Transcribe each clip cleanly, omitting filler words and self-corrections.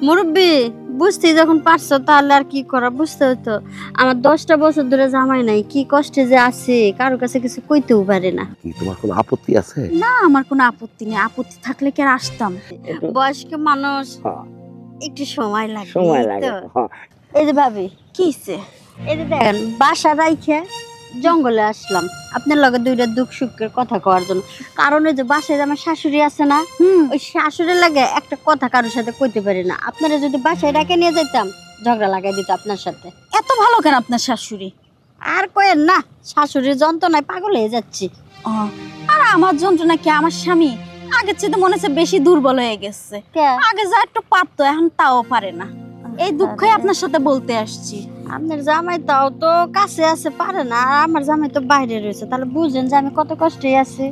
মুরব্বী বুঝতে যখন পারছো তাহলে আর কি করা, বুঝতে হতো। আমার 10টা বছর ধরে জামাই নাই, কি কষ্টে যে আছে কারো কাছে কিছু কইতেও পারে না। কি তোমার কোনো আপত্তি আছে? না, আমার কোনো আপত্তি নেই। আপত্তি থাকলে কি আর আসতাম? বয়স্ক মানুষ, একটু সময় লাগে। সময় লাগে। এই যে ভাবি, কি হইছে? এই যে দেখেন বাসা রাইখে জঙ্গলে আসলাম আপনার লগে দুইটা দুঃখ সুখের কথা কওয়ার জন্য। কারণ ওই যে বাসায় যে আমার শাশুড়ি আছে না, ওই শাশুড়ির লাগে একটা কথা কারোর সাথে কইতে পারি না। আপনারা যদি বাসায় ডাকে নিয়ে যাইতাম ঝগড়া লাগাই দিত আপনার সাথে। এত ভালো কেন আপনার শাশুড়ি? আর কয়েন না, শাশুড়ির যন্ত্রণায় পাগল হয়ে যাচ্ছি। আর আমার যন্ত্রণা কি? আমার স্বামী আগের চেয়ে তো মনে হচ্ছে বেশি দুর্বল হয়ে গেছে। আগে যা একটু পারতো এখন তাও পারে না। এই দুঃখই আপনার সাথে বলতে আসছি। আপনার জামাই তাও তো কাছে আছে, পারে না, আর আমার জামাই তো বাইরে রয়েছে। তাহলে বুঝেন যে আমি কত কষ্টে আছি।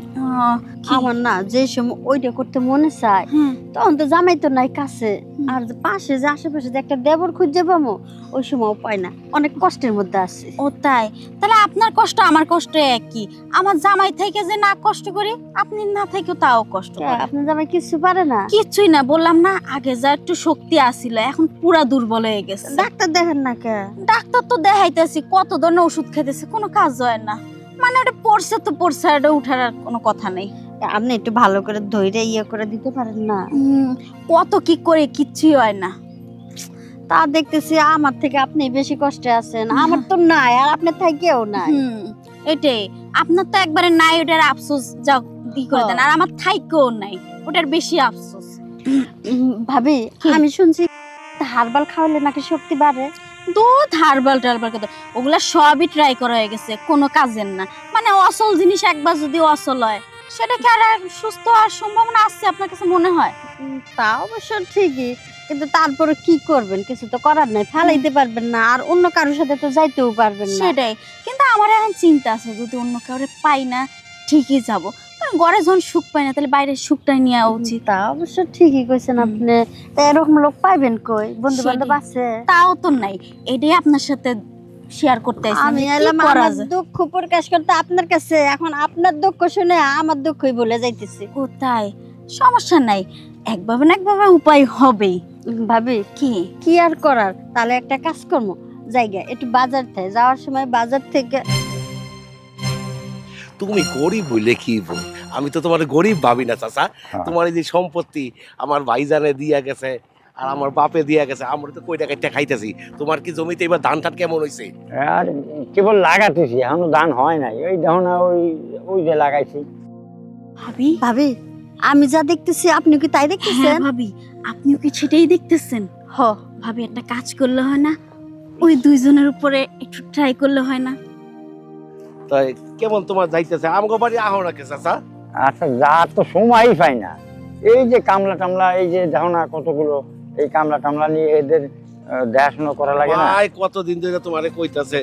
আমার না যে সময় ওইটা করতে মনে চায় তখন তো জামাই তো নাই কাছে, আর পাশে যে আশেপাশে যে একটা দেবর খুঁজে পাবো ওই সময় পাই না, অনেক কষ্টের মধ্যে আছে। ও তাই? তাহলে আপনার কষ্ট আমার কষ্ট একই। আমার জামাই থেকে যে না কষ্ট করি, আপনি না থেকেও তাও কষ্ট করেন। আপনার জামাই কিছু পারে না? কিছুই না, বললাম না আগে যা একটু শক্তি আসিল এখন পুরা দুর্বল হয়ে গেছে। ডাক্তার দেখেন না কে? ডাক্তার তো দেখাইতেছি, কত ধরনের ওষুধ খাইতেছে, কোনো কাজ হয় না। মানে ওটা পড়ছে তো পড়ছে, এটা উঠার আর কোনো কথা নেই। আপনি একটু ভালো করে ধৈর্য করে দিতে পারেন না? কত কি করে, কিচ্ছুই হয় না। তা দেখতেছি আমার থেকে আপনি বেশি কষ্টে আছেন। আমার তো নাই, আর আপনার থেকেও নাই। এটাই, আপনার তো একবারে নাই, ওটার আফসোস যা ই করে দেন। আর আমার থাইকেও নাই, ওটার বেশি আফসোস। ভাবি আমি শুনছি হারবাল খাওয়ালে নাকি শক্তি বাড়ে। দুধ হারবাল টারবাল কথা ওগুলা সবই ট্রাই করা হয়ে গেছে, কোনো কাজের না। মানে অসল জিনিস একবার যদি অসল হয় সেটা কি আর সুস্থ হওয়ার সম্ভাবনা আছে আপনার কাছে মনে হয়? তা অবশ্য ঠিকই, কিন্তু তারপরে কি করবেন? কিছু তো করার নাই, ফালাইতে পারবেন না, আর অন্য কারোর সাথে তো যাইতেও পারবেন না। সেটাই, কিন্তু আমার এখন চিন্তা আছে যদি অন্য কাউরে পাই না ঠিকই যাব। ঘরে যখন সুখ পাই না তাহলে বাইরের সুখটাই নেওয়া উচিত। তা অবশ্য ঠিকই কইছেন আপনি। তা এরকম লোক পাইবেন কই? বন্ধু বান্ধব আছে? তাও তো নাই, এটাই আপনার সাথে শেয়ার করতে আইছি। আমি এলাম আমার দুঃখ প্রকাশ করতে আপনার কাছে, এখন আপনার দুঃখ শুনে আমার দুঃখই বলে যাইতেছি। কোথায়? সমস্যা নাই, একভাবে না একভাবে উপায় হবেই। ভাবি কি আর করার, তাহলে একটা কাজ করবো, জায়গা একটু বাজার থেকে যাওয়ার সময় বাজার থেকে। তুমি গরিব বলে কি বল, আমি তো তোমার গরিব ভাবি না চাচা। তোমার এই যে সম্পত্তি আমার ভাইজানে দিয়া গেছে আর আমার বাপে দিয়া গেছে, আমরা তো কই টাকা খাইতেছি। তোমার কি জমিতে এবার ধান টান কেমন হয়েছে? আর কেবল লাগাতেছি, এখনো ধান হয় নাই। ওই দেখো না, ওই যে লাগাইছি। ভাবি আমি যা দেখতেছি আপনি কি তাই দেখতেছেন? ভাবি আপনিও কি সেটাই দেখতেছেন? ভাবি একটা কাজ করলে হয় না, ওই দুইজনের উপরে একটু ট্রাই করলে হয় না? তাই কেমন তোমার যাইতেছে? আমগো বাড়ি আহো না কে চাচা? আচ্ছা, যা তো সময়ই পাই না। এই যে কামলা টামলা, এই যে দেখো না কতগুলো, এই কামলা টামলা নিয়ে এদের দেখাশোনা করা লাগে না। কতদিন ধরে তোমারে কইতাছে।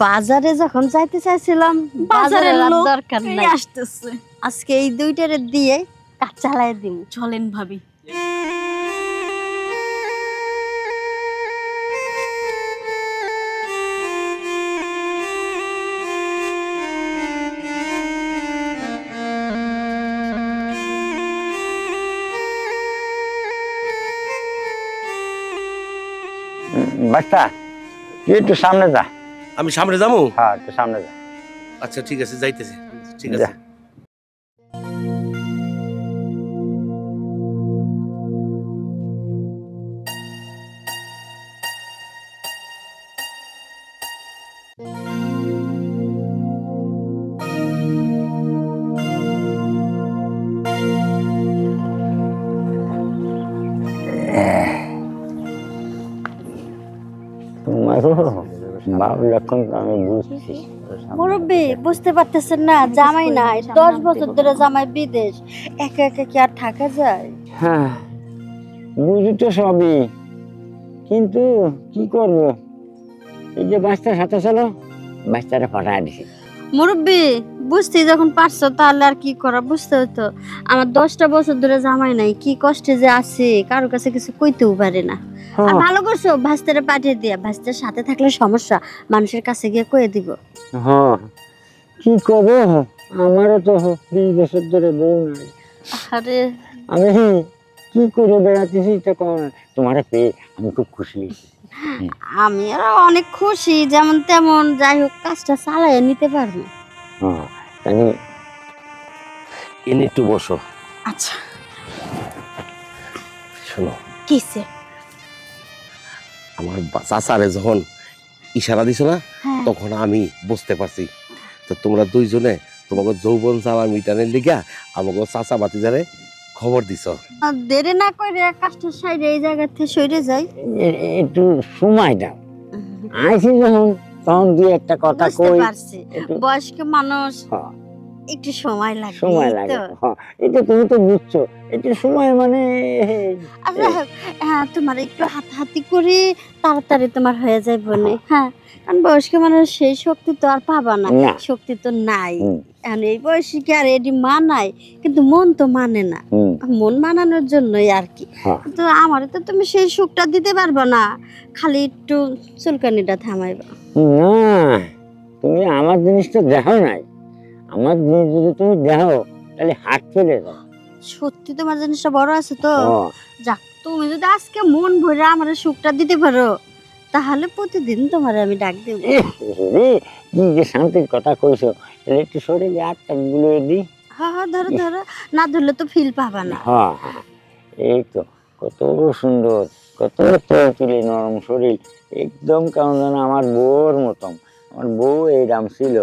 বাজারে যখন যাইতে চাইছিলাম বাজারের দরকার নাই, আসতেছে। আজকে এই দুইটারে দিয়ে কাজ চালাই দিই। চলেন ভাবি। বাচ্চা তুই একটু সামনে যা। আমি সামনে যাবো? হ্যাঁ, একটু সামনে যা। আচ্ছা ঠিক আছে, যাইতেছি। ঠিক আছে। মুরব্বী বুঝতে পারতেছেন না, জামাই নাই, 10 বছর ধরে জামাই বিদেশ, একা একা কি আর থাকা যায়? হ্যাঁ বুঝি তো সবই, কিন্তু কি করব? এই যে বাচ্চার সাথে চলো, বাচ্চাটা পাঠায় দিছি। মুরব্বী বুঝতে যখন পারছো তাহলে আর কি করা, বুঝতে হতো। আমার 10টা বছর ধরে জামাই নাই, কি কষ্টে যে আছে কারোর কাছে কিছু কইতেও পারে না। আর ভালো করছো ভাস্তারে পাঠিয়ে দিয়া, ভাস্তার সাথে থাকলে সমস্যা, মানুষের কাছে গিয়ে কয়ে দিব। হ্যাঁ কি করবো, আমারও তো 20 বছর ধরে বউ নাই। আরে আমি কি করে বেড়াতেছি এটা কোন তোমার পেয়ে আমি খুব খুশি হয়েছি। আমি আর অনেক খুশি, যেমন তেমন যাই হোক কাজটা চালাইয়ে নিতে পারবো। হ্যাঁ তাহলে এনে একটু বসো। আচ্ছা শোনো, কিসে? আমার চাচারে যখন ইশারা দিছো না, হ্যাঁ। তখন আমি বুঝতে পারছি তো তোমরা দুইজনে তোমাকে যৌবন চাওয়া মিটানের লিগা আমাকে চাচা বাতিজারে খবর দিছ। আর দেরি না করে কাজটা সাইডে এই জায়গা থেকে সরে যাই। একটু সময় দাও, আইসি যখন তখন দুই একটা কথা বুঝতে কই। পারছি, একটু বয়স্ক মানুষ হ্যাঁ, একটু সময় লাগে। সময় এই লাগে। তো। হ্যাঁ, এটা তুমি তো বুঝছো, একটু সময় মানে আচ্ছা, হ্যাঁ তোমার একটু হাতাহাতি করে তাড়াতাড়ি তোমার হয়ে যায় বলে। হ্যাঁ, কারণ বয়স্ক মানুষ সেই শক্তি তো আর পাবা না, না। শক্তি তো নাই। হুম, এখন এই বয়সে কি আর এটি মানায়, কিন্তু মন তো মানে না। হুম, মন মানানোর জন্যই আর কি। হ্যাঁ। তো আমার তো তুমি সেই সুখটা দিতে পারবে না, খালি একটু চুলকানিটা থামাইবা। না তুমি আমার জিনিসটা দেখো নাই, আমার জিনিস যদি তুমি দেখো তাহলে হাত ফেলে দাও। সত্যি তোমার জিনিসটা বড় আছে তো। ও, যাক, তুমি যদি আজকে মন ভরে আমার সুখটা দিতে পারো, তাহলে প্রতিদিন তোমার আমি ডাক দেব। রে কি যে শান্তির কথা কইছো, তাহলে একটু শরীরে আটটা গুলো দিই। হ্যাঁ হ্যাঁ, ধরো ধরো, না ধরলে তো ফিল পাবা না। হ্যাঁ হ্যাঁ, এই তো কত সুন্দর, কত তুলে নরম শরীর, একদম কেমন যেন আমার বউর মতন। আমার বউ এইরাম ছিল।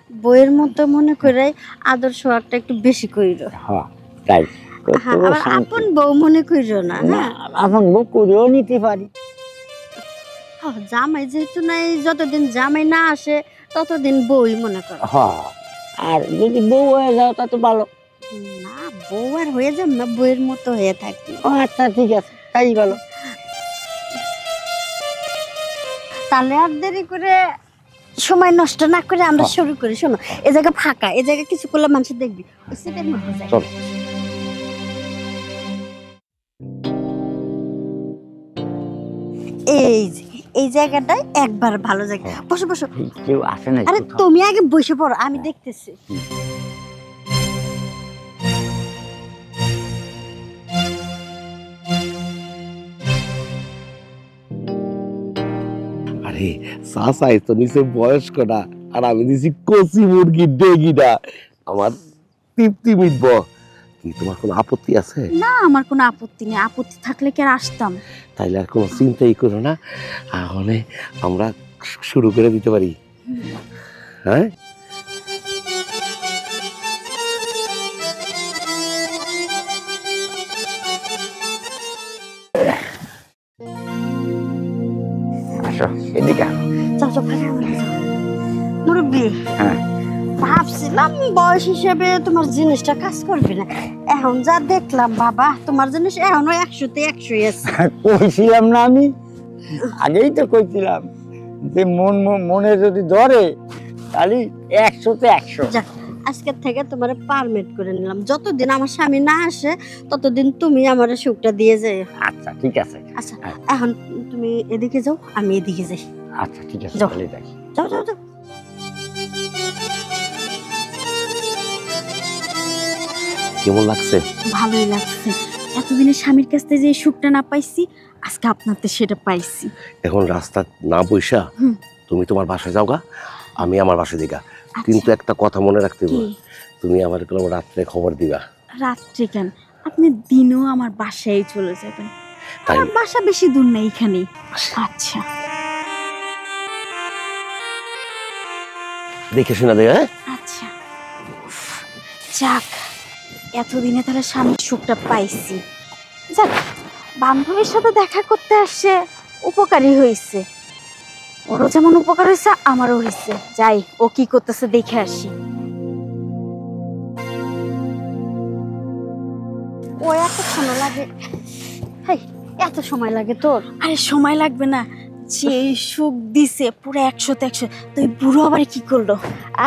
বইয়ের মতো মনে করে আদর সোহাগটা একটু বেশি কইরো। হ্যাঁ তাই, কত হ্যাঁ, আবার শান্তি। আপন বউ মনে কইরো না। না হ্যাঁ, আপন বউ করেও নিতে পারি। হ্যাঁ, জামাই যেহেতু নাই, যতদিন জামাই না আসে ততদিন বউই মনে করো। হ্যাঁ, আর যদি বউ হয়ে যাও তা তো ভালো। না, বউ আর হয়ে যাব না, বইয়ের মতো হয়ে থাকি। ও আচ্ছা ঠিক আছে, তাই ভালো। তাহলে আর দেরি করে সময় নষ্ট না করে আমরা শুরু করি। শোনো, এ জায়গা ফাঁকা, এ জায়গা কিছু করলে মানুষ দেখবি, ওই সিটের মধ্যে যাই। চলো। এই যে এই জায়গাটায় একবার ভালো জায়গা, বসো বসো। এই কেউ আসে না আরে তুমি আগে বসে পড়ো, আমি দেখতেছি। আরে চাচাই তো নিচে বয়স্ক না, আর আমি দিছি কচি মুরগি ডেগিটা, আমার তৃপ্তি মিটব। কি তোমার কোনো আপত্তি আছে? না, আমার কোনো আপত্তি নেই, আপত্তি থাকলে কি আর আসতাম? তাইলে আর কোনো চিন্তাই করো না, তাহলে আমরা শুরু করে দিতে পারি। হ্যাঁ, আসো এদিকে আসো। যাও যাও, ফাঁকা মধ্যে যাও। মুরব্বি, হ্যাঁ ভাবছিলাম বয়স হিসেবে তোমার জিনিসটা কাজ করবে না, এখন যা দেখলাম বাবা, তোমার জিনিস এখনো 100-তে 100 আছে। কইছিলাম না আমি, আগেই তো কইছিলাম যে মনে যদি ধরে তাহলে 100-তে 100। যাক, আজকের থেকে তোমার পারমিট করে নিলাম, যতদিন আমার স্বামী না আসে ততদিন তুমি আমার সুখটা দিয়ে যাই। আচ্ছা ঠিক আছে। আচ্ছা, এখন তুমি এদিকে যাও, আমি এদিকে যাই। আচ্ছা ঠিক আছে, যাও। তাহলে যাই। যাও যাও যাও। কেমন লাগছে? ভালোই লাগছে, এতদিনে স্বামীর কাছ থেকে যে এই সুখটা না পাইছি, আজকে আপনাদের সেটা পাইছি। এখন রাস্তা না বইসা হুম। তুমি তোমার বাসায় যাও গা, আমি আমার বাসায় দিগা। কিন্তু একটা কথা মনে রাখতে হবে, কি? তুমি আমার কোনো রাত্রে খবর দিবা। রাত্রে কেন, আপনি দিনও আমার বাসায় চলে যাবেন, তাই আমার বাসা বেশি দূর না, এখানেই। আচ্ছা দেখে শোনা দেয়। হ্যাঁ, আচ্ছা, যাক, এতদিনে তাহলে স্বামীর সুখটা পাইছি। যাক, বান্ধবীর সাথে দেখা করতে আসছে, উপকারী হয়েছে। ওরও যেমন উপকার হয়েছে, আমারও হয়েছে। যাই, ও কি করতেছে দেখে আসি। ও এত সময় লাগে? হাই, এত সময় লাগে তোর? আরে সময় লাগবে না, যে সুখ দিছে পুরো 100-তে 100। তো এই বুড়ো আবার কি করলো?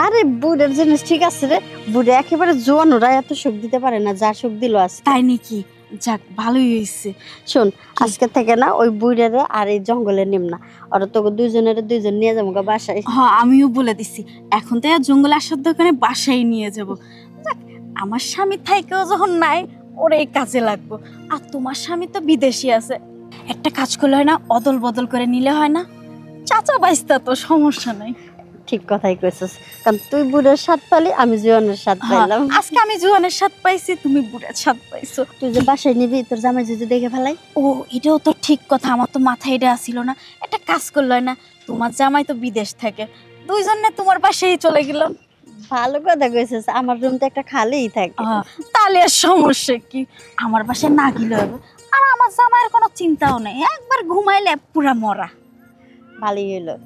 আরে বুড়ের জিনিস ঠিক আছে রে, বুড়ে একেবারে জোয়ান, ওরা এত সুখ দিতে পারে না যা সুখ দিল আজকে। তাই নাকি? যাক, ভালোই হয়েছে। শোন, আজকে থেকে না ওই বুড়েরে আর এই জঙ্গলে নিম না, ওরা তোকে দুইজন নিয়ে যাবো গা বাসায়। হ্যাঁ, আমিও বলে দিছি, এখন তো আর জঙ্গলে আসার দোকানে বাসায় নিয়ে যাব। যাক, আমার স্বামী থাইকেও যখন নাই, ওর এই কাজে লাগবো। আর তোমার স্বামী তো বিদেশি আছে, একটা কাজ করলে হয় না, অদল বদল করে নিলে হয় না? চাচা বাইস্তা তো সমস্যা নাই। ঠিক কথাই কইছিস, কারণ তুই বুড়ের স্বাদ পালি, আমি জীবনের স্বাদ পাইলাম। আজকে আমি জোয়ানের স্বাদ পাইছি, তুমি বুড়ার স্বাদ পাইছো। তুই যে বাসায় নিবি তোর জামাই যদি দেখে ফেলাই। ও এটাও তো ঠিক কথা, আমার তো মাথায় এটা আসিল না। একটা কাজ করলে হয় না, তোমার জামাই তো বিদেশ থাকে, দুইজনে তোমার পাশেই চলে গেলাম। ভালো কথা কইছিস, আমার রুম তো একটা খালিই থাকে। তাহলে আর সমস্যা কি, আমার বাসায় না গেলে হবে। আর আমার জামাইয়ের কোনো চিন্তাও নেই, একবার ঘুমাইলে পুরা মরা। ভালোই হইলো।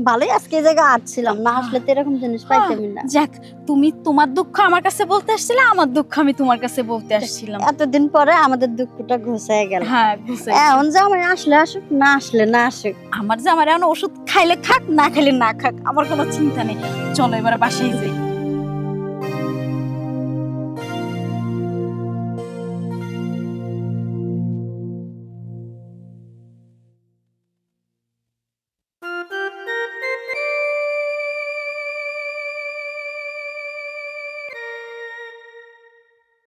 ভালোই আজকে এই জায়গায় আসছিলাম, না আসলে তো এরকম জিনিস পাইতামই না। যাক, তুমি তোমার দুঃখ আমার কাছে বলতে আসছিলে, আমার দুঃখ আমি তোমার কাছে বলতে আসছিলাম। এতদিন পরে আমাদের দুঃখটা ঘুষায় গেল। হ্যাঁ বুঝছি। এখন জামাই আসলে আসুক, না আসলে না আসুক। আমার জামাইয়ের এখন ওষুধ খাইলে খাক, না খাইলে না খাক, আমার কোনো চিন্তা নেই। চলো এবার বাসায় যাই।